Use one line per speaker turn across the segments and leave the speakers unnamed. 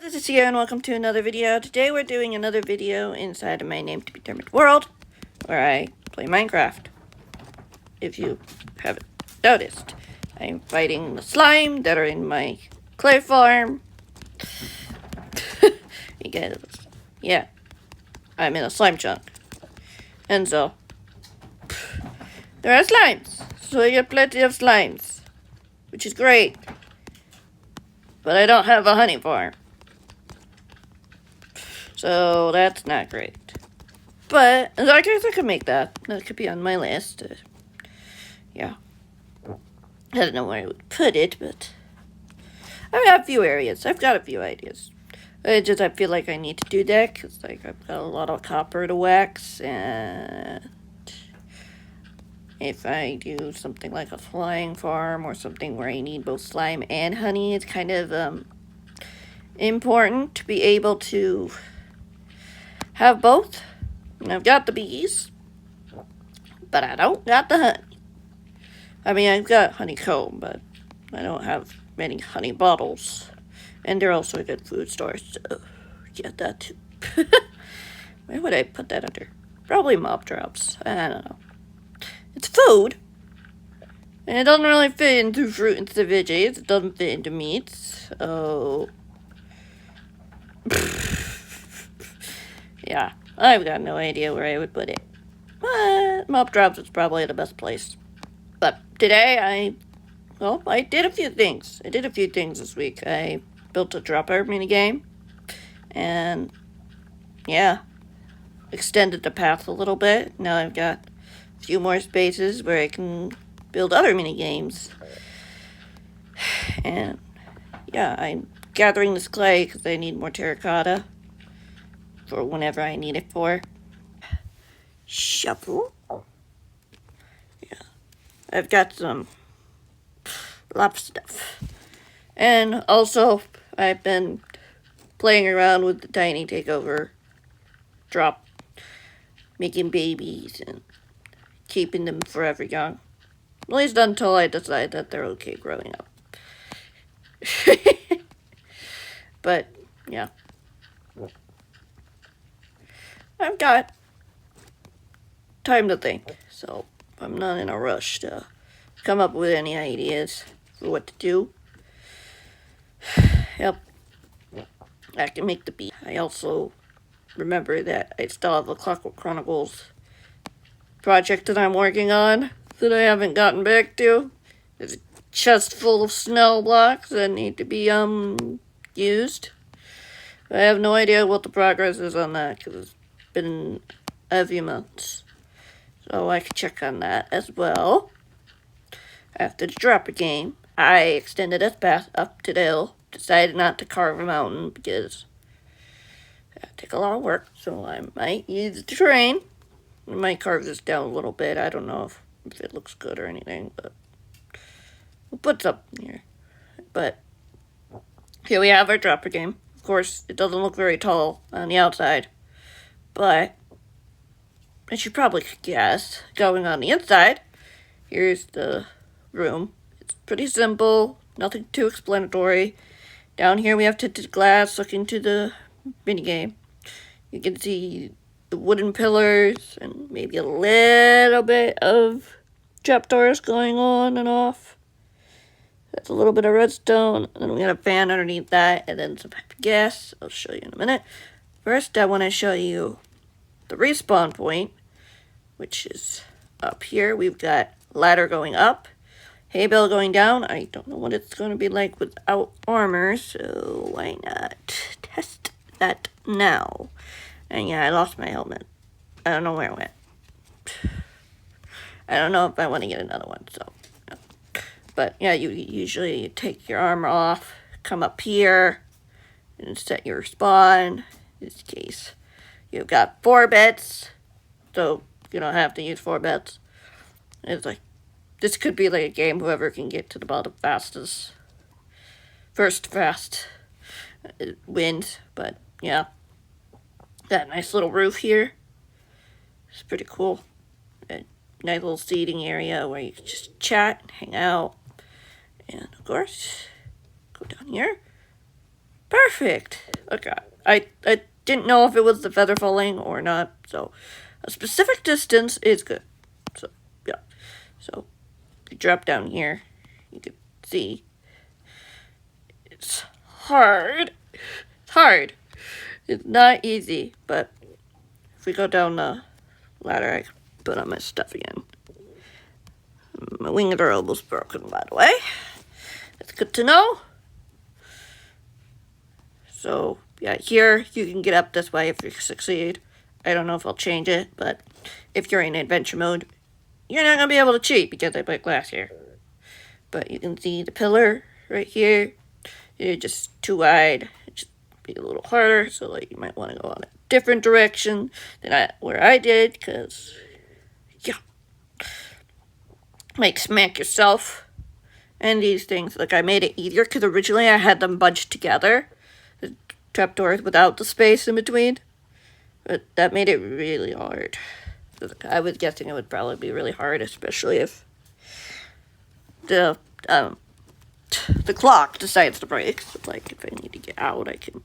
This is Sierra and welcome to another video. Today we're doing another video inside of my name to be determined world where I play Minecraft. If you haven't noticed, I'm fighting the slime that are in my clay farm. Because, yeah, I'm in a slime chunk. And so, there are slimes. So I get plenty of slimes, which is great. But I don't have a honey farm. So that's not great. But I guess I could make that. That could be on my list. Yeah. I don't know where I would put it, but I've got a few areas. I've got a few ideas. I feel like I need to do that because I've got a lot of copper to wax, and if I do something like a flying farm or something where I need both slime and honey, it's kind of important to be able to have both. And I've got the bees, but I don't got the honey. I mean, I've got honeycomb, but I don't have many honey bottles. And they're also a good food source, so yeah, that too. Where would I put that under? Probably mob drops. I don't know. It's food. And it doesn't really fit into fruit and veggies. It doesn't fit into meats. So yeah, I've got no idea where I would put it. But mob drops is probably the best place. But today I did a few things. I did a few things this week. I built a dropper minigame. And yeah, extended the path a little bit. Now I've got a few more spaces where I can build other minigames. And yeah, I'm gathering this clay because I need more terracotta for whenever I need it for. Shovel. Yeah, I've got lots of stuff. And also, I've been playing around with the tiny takeover drop, making babies and keeping them forever young. At least until I decide that they're okay growing up. But, yeah. I've got time to think, so I'm not in a rush to come up with any ideas for what to do. Yep. I can make the beat. I also remember that I still have a Clockwork Chronicles project that I'm working on that I haven't gotten back to. There's a chest full of snow blocks that need to be used. I have no idea what the progress is on that because it's been a few months. So I can check on that as well. After the dropper game, I extended this path up to the hill. Decided not to carve a mountain because that take a lot of work. So I might use the terrain. I might carve this down a little bit. I don't know if it looks good or anything, but we'll put something here. But here we have our dropper game. Of course, it doesn't look very tall on the outside, but as you probably could guess, going on the inside, here's the room. It's pretty simple, nothing too explanatory. Down here we have tinted glass looking to the minigame. You can see the wooden pillars and maybe a little bit of trapdoors going on and off. That's a little bit of redstone. And then we got a fan underneath that and then some gas. I'll show you in a minute. First, I want to show you the respawn point, which is up here. We've got ladder going up, hay bale going down. I don't know what it's going to be like without armor, so why not test that now? And yeah, I lost my helmet. I don't know where it went. I don't know if I want to get another one, so. But yeah, you usually take your armor off, come up here, and set your spawn. In this case, you've got 4 beds, so you don't have to use 4 beds. It's like, this could be like a game whoever can get to the bottom fastest. First fast wins, but yeah. Got a nice little roof here. It's pretty cool. A nice little seating area where you can just chat and hang out. And of course, go down here. Perfect. Okay. I didn't know if it was the feather falling or not, so a specific distance is good. So, yeah. So, you drop down here, you can see it's hard. It's hard. It's not easy, but if we go down the ladder, I can put on my stuff again. My wings are almost broken, by the way. That's good to know. So, yeah, here you can get up this way if you succeed. I don't know if I'll change it, but if you're in adventure mode, you're not going to be able to cheat because I put glass here. But you can see the pillar right here. It's just too wide. It should be a little harder, so like you might want to go on a different direction than where I did, because, yeah. Might smack yourself. And these things, like I made it easier, because originally I had them bunched together. The trapdoors without the space in between. But that made it really hard. I was guessing it would probably be really hard, especially if the clock decides to break. So, like, if I need to get out, I can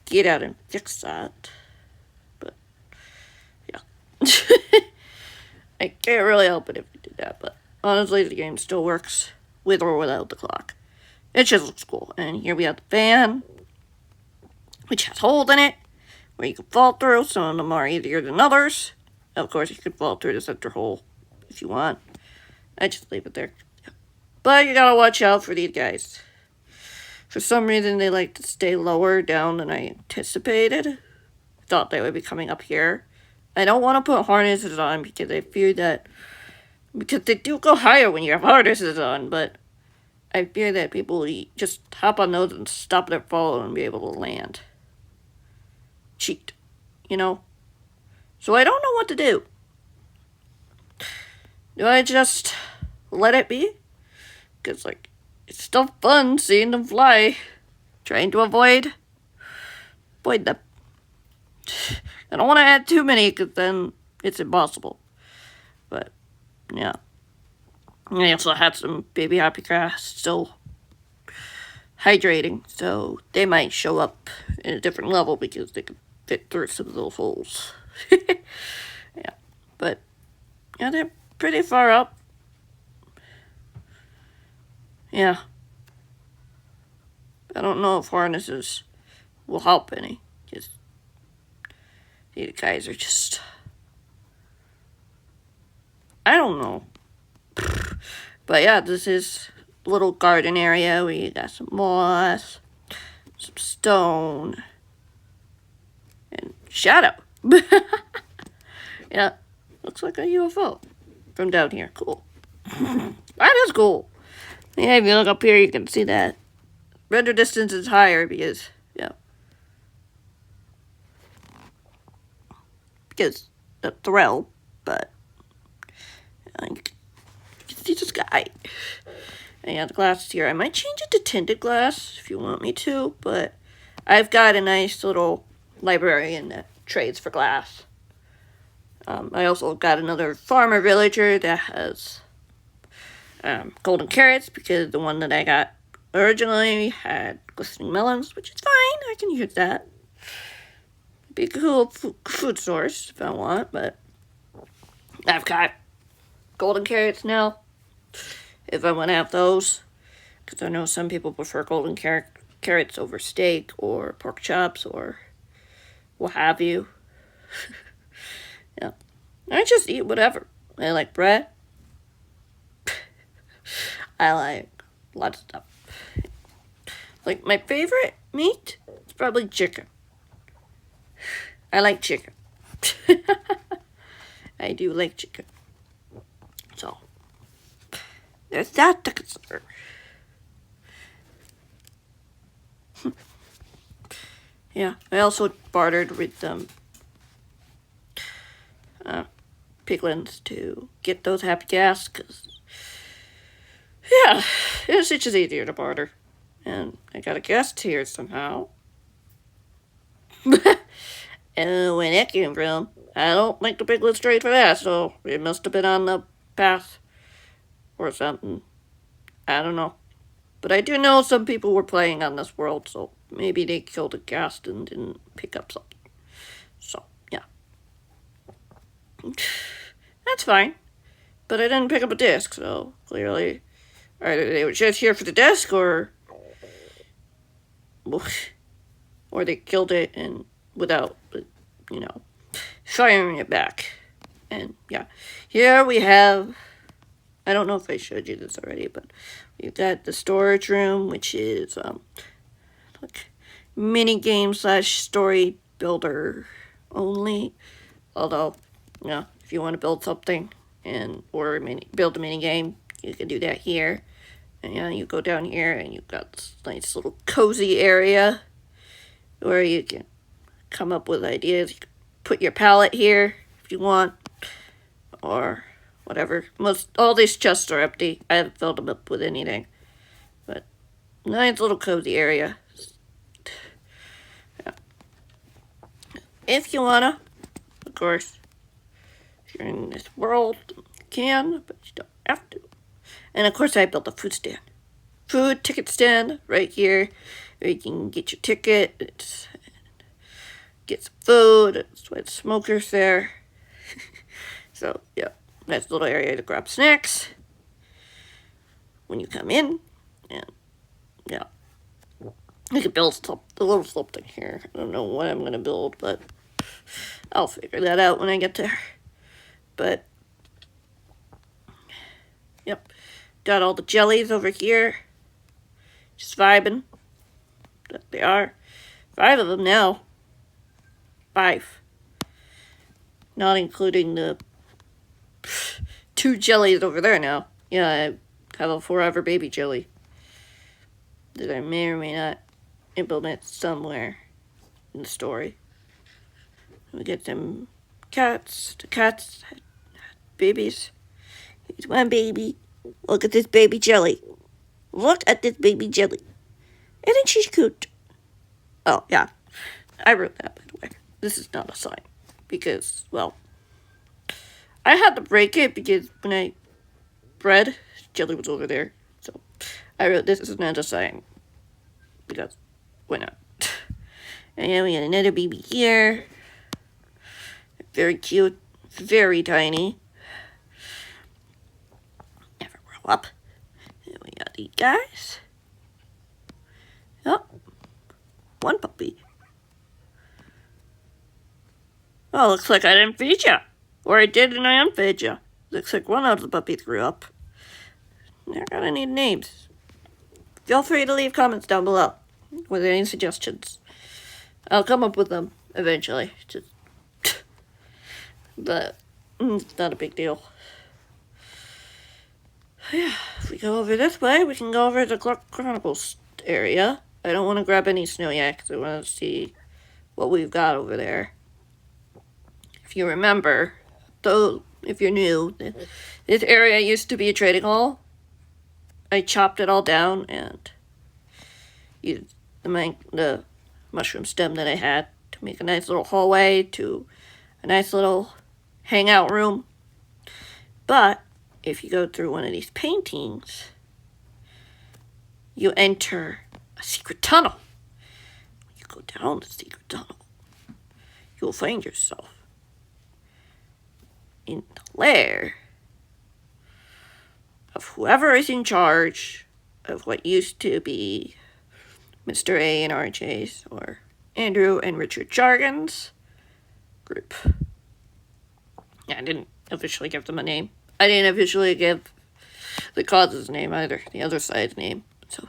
get out and fix that. But, yeah. I can't really help it if we did that, but honestly, the game still works with or without the clock. It just looks cool. And here we have the fan, which has holes in it, where you can fall through. Some of them are easier than others. Of course, you can fall through the center hole if you want. I just leave it there. But you gotta watch out for these guys. For some reason, they like to stay lower down than I anticipated. I thought they would be coming up here. I don't want to put harnesses on because I fear that... Because they do go higher when you have harnesses on, but I fear that people will just hop on those and stop their fall and be able to land. Cheat, you know? So I don't know what to do. Do I just let it be? Because, like, it's still fun seeing them fly. Trying to avoid them. I don't want to add too many, because then it's impossible. But, yeah. I also had some baby happy grass still hydrating, so they might show up in a different level because they can fit through some of those holes. Yeah, but yeah, they're pretty far up. Yeah. I don't know if harnesses will help any, because these guys are just... I don't know. But yeah, this is a little garden area where you got some moss, some stone, and shadow. Yeah, looks like a UFO from down here. Cool. That is cool. Yeah, if you look up here, you can see that render distance is higher because, yeah. Because the thrill, but you can see the sky. And yeah, the glass here. I might change it to tinted glass if you want me to, but I've got a nice little librarian that trades for glass. I also got another farmer villager that has golden carrots, because the one that I got originally had glistening melons, which is fine. I can use that. Be a cool food source if I want, but I've got golden carrots now, if I want to have those, because I know some people prefer golden carrots over steak or pork chops or what have you. Yeah, I just eat whatever. I like bread. I like lots of stuff. Like, my favorite meat is probably chicken. I like chicken. I do like chicken. So, there's that to consider. Yeah, I also bartered with some piglins to get those happy gas, because, yeah, it's just easier to barter. And I got a guest here somehow. And when that came from, I don't think the piglins trade for that, so it must have been on the path or something. I don't know. But I do know some people were playing on this world, so maybe they killed a guest and didn't pick up something. So, yeah. That's fine. But I didn't pick up a disc, so clearly either they were just here for the disc or they killed it and without, firing it back. And yeah, here we have, I don't know if I showed you this already, but we've got the storage room, which is like mini game / story builder only. Although, if you want to build something or build a mini game, you can do that here. And you go down here and you've got this nice little cozy area where you can come up with ideas. You can put your palette here if you want, or whatever. All these chests are empty. I haven't filled them up with anything. But nice little cozy area. Yeah. If you wanna, of course, if you're in this world, you can, but you don't have to. And of course I built a food stand. Food ticket stand right here where you can get your ticket, get some food, smokers there. So, yeah, nice little area to grab snacks when you come in. And, yeah, I could build a little something here. I don't know what I'm going to build, but I'll figure that out when I get there. But, yep, got all the jellies over here. Just vibing. That they are. 5 of them now. 5. Not including the 2 jellies over there now. Yeah, I have a forever baby jelly that I may or may not implement somewhere in the story. We get them cats. The cats had babies. Here's one baby. Look at this baby jelly. Look at this baby jelly. Isn't she cute? Oh, yeah. I wrote that, by the way. This is not a sign. Because, well, I had to break it because when I bred, jelly was over there. So I wrote this is not a sign. Because, why not? And then we got another baby here. Very cute. Very tiny. Never grow up. And we got these guys. Oh, one puppy. Oh, looks like I didn't feed you. Or I did and I unfed you. Looks like one of the puppies grew up. They're gonna need names. Feel free to leave comments down below with any suggestions. I'll come up with them eventually. But it's not a big deal. Yeah, if we go over this way, we can go over to the Chronicles area. I don't want to grab any snow yet because I want to see what we've got over there. If you remember, though, if you're new, this area used to be a trading hall. I chopped it all down and used the mushroom stem that I had to make a nice little hallway to a nice little hangout room. But if you go through one of these paintings, you enter a secret tunnel. When you go down the secret tunnel, you'll find yourself in the lair of whoever is in charge of what used to be Mr. A and RJ's, or Andrew and Richard Jargon's group. Yeah, I didn't officially give them a name. I didn't officially give the cause's name either, the other side's name. So,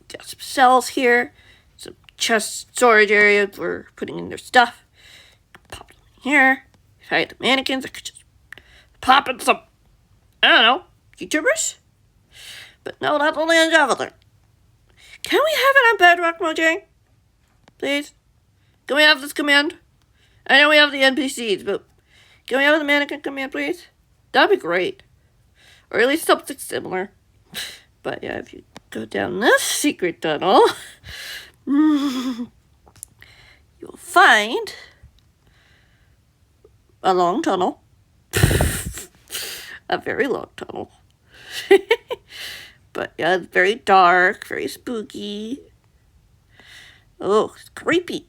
got some cells here, some chest storage area for putting in their stuff. Pop them in here. If I had the mannequins, I could just pop in some, I don't know, YouTubers? But no, that's only on Java. Can we have it on Bedrock, Mojang? Please? Can we have this command? I know we have the NPCs, but can we have the mannequin command, please? That'd be great. Or at least something similar. But yeah, if you go down this secret tunnel, you'll find a long tunnel. A very long tunnel. But yeah, it's very dark, very spooky. Oh, it's creepy.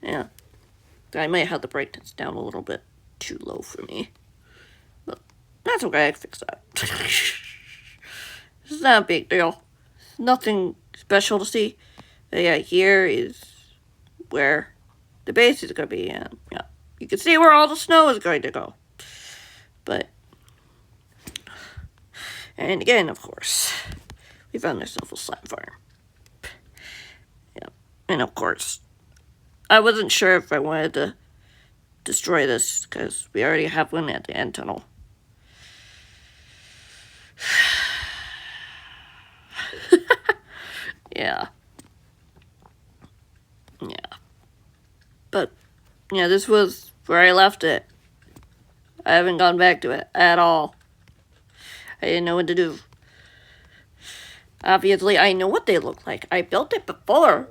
Yeah. I might have the brightness down a little bit too low for me. But that's okay, I can fix that. It's not a big deal. Nothing special to see. But yeah, here is where the base is going to be. And yeah, you can see where all the snow is going to go. But, and again, of course, we found ourselves a slime farm. Yeah, and of course, I wasn't sure if I wanted to destroy this because we already have one at the end tunnel. Yeah. Yeah. But, yeah, this was where I left it. I haven't gone back to it at all. I didn't know what to do. Obviously, I know what they look like. I built it before.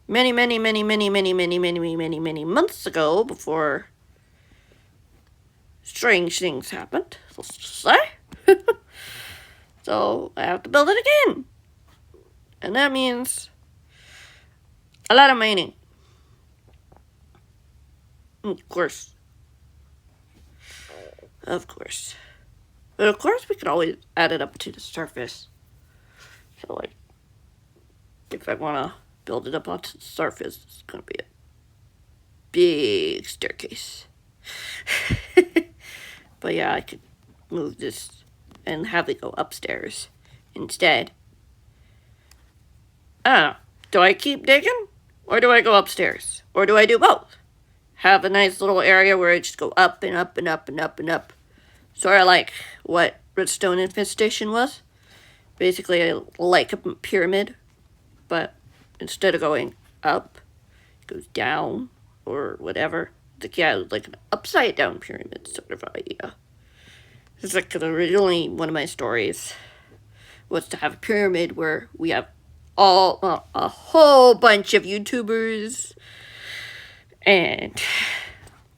Many months ago, before strange things happened, let's just say. So, I have to build it again. And that means a lot of mining. Of course. Of course. But of course, we could always add it up to the surface. So, like, if I want to build it up onto the surface, it's going to be a big staircase. But yeah, I could move this and have it go upstairs instead. I don't know. Do I keep digging? Or do I go upstairs? Or do I do both? Have a nice little area where I just go up and up and up and up and up. Sort of like what redstone infestation was. Basically, like a pyramid. But instead of going up, it goes down or whatever. Like an upside down pyramid sort of idea. It's like originally one of my stories was to have a pyramid where we have a whole bunch of YouTubers and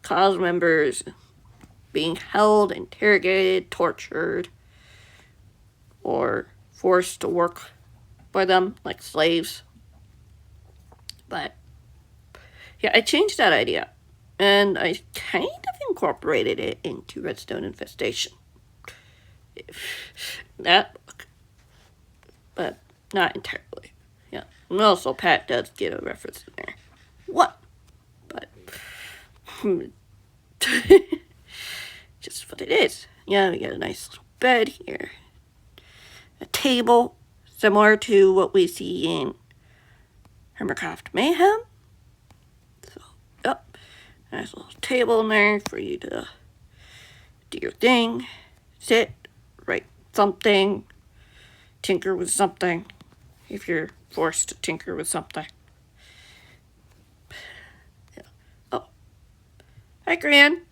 cause members being held, interrogated, tortured, or forced to work by them like slaves. But yeah, I changed that idea. And I kind of incorporated it into Redstone Infestation. That book. But not entirely. Yeah. And also, Pat does get a reference in there. What? But. Just what it is. Yeah, we got a nice little bed here. A table, similar to what we see in Hermitcraft Mayhem. So, yep. Nice little table in there for you to do your thing, sit, write something, tinker with something, if you're forced to tinker with something. Yeah. Oh. Hi, Gran.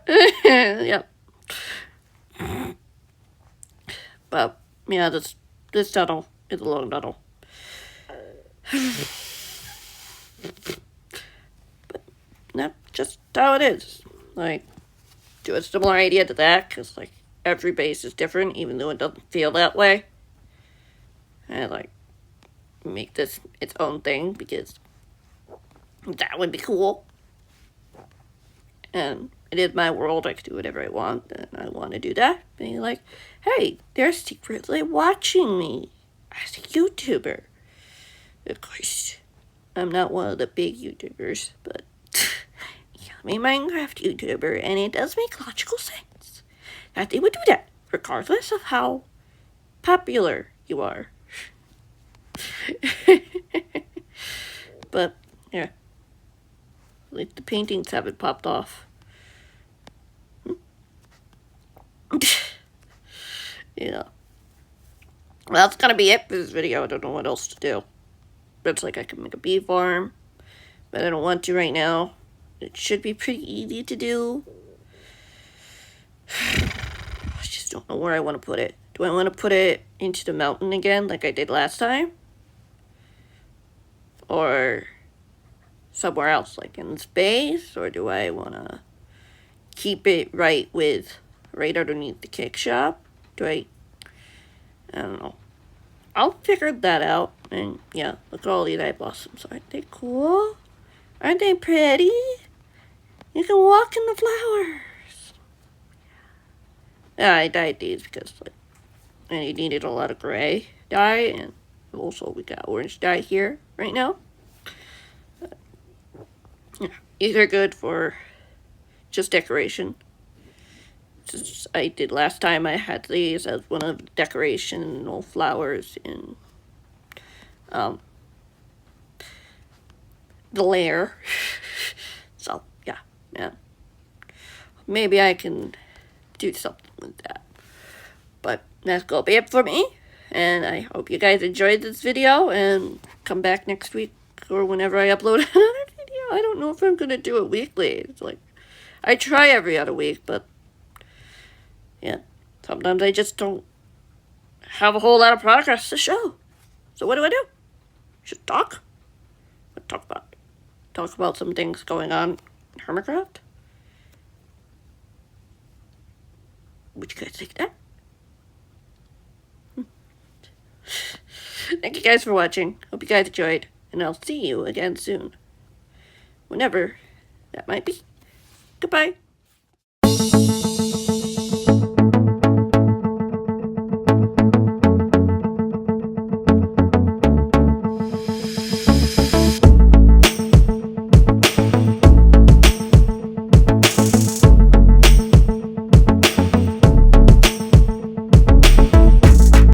Yep. But, yeah, this tunnel is a long tunnel. But that's just how it is. Like, do a similar idea to that, because, like, every base is different, even though it doesn't feel that way. And, like, make this its own thing, because that would be cool. And it is my world, I can do whatever I want, and I want to do that. Being like, hey, they're secretly watching me as a YouTuber. Of course, I'm not one of the big YouTubers, but I'm a Minecraft YouTuber, and it does make logical sense that they would do that, regardless of how popular you are. But, yeah. Like, the paintings haven't popped off. Yeah. Well, that's gonna be it for this video. I don't know what else to do. It's like I can make a bee farm, but I don't want to right now. It should be pretty easy to do. I just don't know where I want to put it. Do I want to put it into the mountain again like I did last time? Or somewhere else, like in space? Or do I want to keep it right underneath the cake shop? Do I I don't know. I'll figure that out. And yeah, look at all these eye blossoms. Aren't they cool? Aren't they pretty? You can walk in the flowers. Yeah, I dyed these because I needed a lot of gray dye, and also we got orange dye here right now. Yeah, these are good for just decoration. Just I did last time, I had these as one of the decorational flowers in the lair. So yeah, maybe I can do something with that. But that's gonna be it for me, and I hope you guys enjoyed this video, and come back next week or whenever I upload another video. I don't know if I'm gonna do it weekly. It's like I try every other week, but yeah, sometimes I just don't have a whole lot of progress to show. So what do? Just talk? What talk about? Talk about some things going on in Hermitcraft? Would you guys think that? Thank you guys for watching. Hope you guys enjoyed, and I'll see you again soon. Whenever that might be. Goodbye.